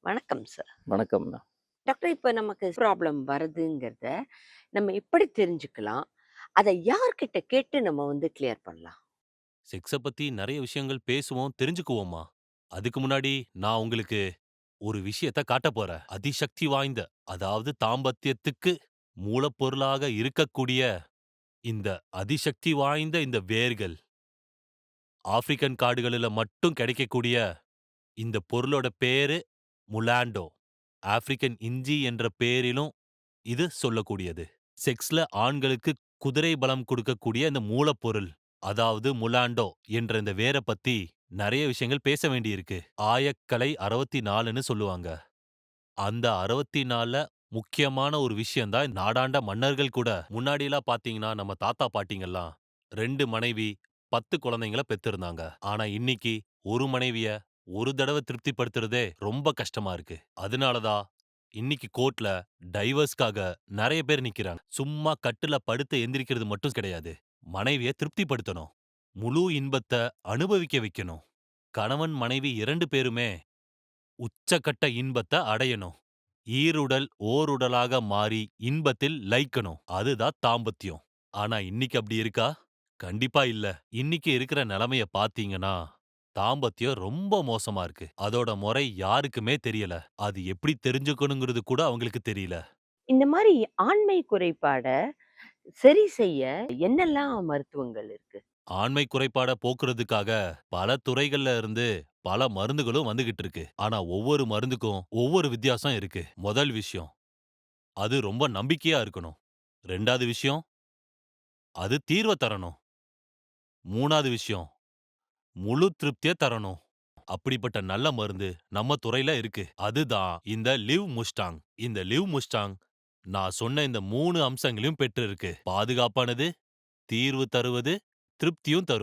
வணக்கம் சார். வணக்கம்ண்ணா. டாக்டர் இப்ப நமக்கு ப்ராப்ளம் வருதுங்கிறத நம்ம எப்படி தெரிஞ்சுக்கலாம்? அத யார்கிட்ட கேட்டு நம்ம கிளியர் பண்ணலாம்? செக்ஸ பத்தி நெறைய விஷயங்கள் பேசுவோம், தெரிஞ்சுக்குவோமா? அதுக்கு முன்னாடி நான் உங்களுக்கு ஒரு விஷயத்த காட்டப் போறேன். அதிசக்தி வாய்ந்த, அதாவது தாம்பத்தியத்துக்கு மூலப்பொருளாக இருக்கக்கூடிய இந்த அதிசக்தி வாய்ந்த இந்த வேர்கள், ஆப்பிரிக்கன் காடுகளில மட்டும் கிடைக்கக்கூடிய இந்த பொருளோட பேரு முலாண்டோ. ஆப்பிரிக்கன் இஞ்சி என்ற பேரிலும் இது சொல்லக்கூடியது. செக்ஸ்ல ஆண்களுக்கு குதிரை பலம் குடுக்கக்கூடிய இந்த மூலப்பொருள், அதாவது முலாண்டோ என்ற இந்த வேர பத்தி நெறைய விஷயங்கள் பேச வேண்டியிருக்கு. ஆயக்கலை 64ன்னு சொல்லுவாங்க. அந்த 64ல முக்கியமான ஒரு விஷயம் தான் நாடாண்ட மன்னர்கள் கூட. முன்னாடிலாம் பாத்தீங்கன்னா, நம்ம தாத்தா பாட்டிங்கலாம் 2 மனைவி, 10 குழந்தைங்கள பெத்திருந்தாங்க. ஆனா இன்னிக்கு ஒரு மனைவிய ஒரு தடவ திருப்திப்படுத்துறதே ரொம்ப கஷ்டமா இருக்கு. அதனால தான் இன்னிக்கு கோர்ட்ல டைவர்ஸ்க்காக நெறைய பேர் நிக்கிறாங்க. சும்மா கட்டுல படுத்து எந்திரிக்கிறது மட்டும் கிடையாது. மனைவிய திருப்திப்படுத்தணும். முழு இன்பத்த அனுபவிக்க வைக்கணும். கணவன், மனைவி 2 பேருமே உச்சக்கட்ட இன்பத்த அடையணும். ஈருடல் ஓருடலாக மாறி இன்பத்தில் லயிக்கணும். அதுதான் தாம்பத்தியம். ஆனா இன்னிக்கு அப்படி இருக்கா? கண்டிப்பா இல்ல. இன்னிக்கு இருக்கிற நிலைமைய பாத்தீங்கன்னா, தாம்பத்தியம் ரொம்ப மோசமா இருக்கு. அதோட முறை யாருக்குமே தெரியல. அது எப்படி தெரிஞ்சுக்கணுங்கிறது கூட அவங்களுக்கு தெரியல. இந்த மாரி ஆண்மை குறைபாட சரி செய்ய என்னெல்லாம் மருத்துவங்கள் இருக்கு? ஆண்மை குறைபாட போக்குறதுக்காக பல துறைகள்ல இருந்து பல மருந்துகளும் வந்துகிட்டு இருக்கு. ஆனா ஒவ்வொரு மருந்துக்கும் ஒவ்வொரு வித்தியாசம் இருக்கு. முதல் விஷயம், அது ரொம்ப நம்பிக்கையா இருக்கணும். 2வது விஷயம், அது தீர்வ தரணும். 3வது விஷயம், முழு திருப்திய தரணும். அப்படிப்பட்ட நல்ல மருந்து நம்ம துறையில இருக்கு. அதுதான் இந்த லிவ் முஸ்டாங். இந்த லிவ் முஸ்டாங் நான் சொன்ன இந்த 3 அம்சங்களையும் பெற்றிருக்கு. பாதுகாப்பானது, தீர்வு தருவது, திருப்தியும் தரும்.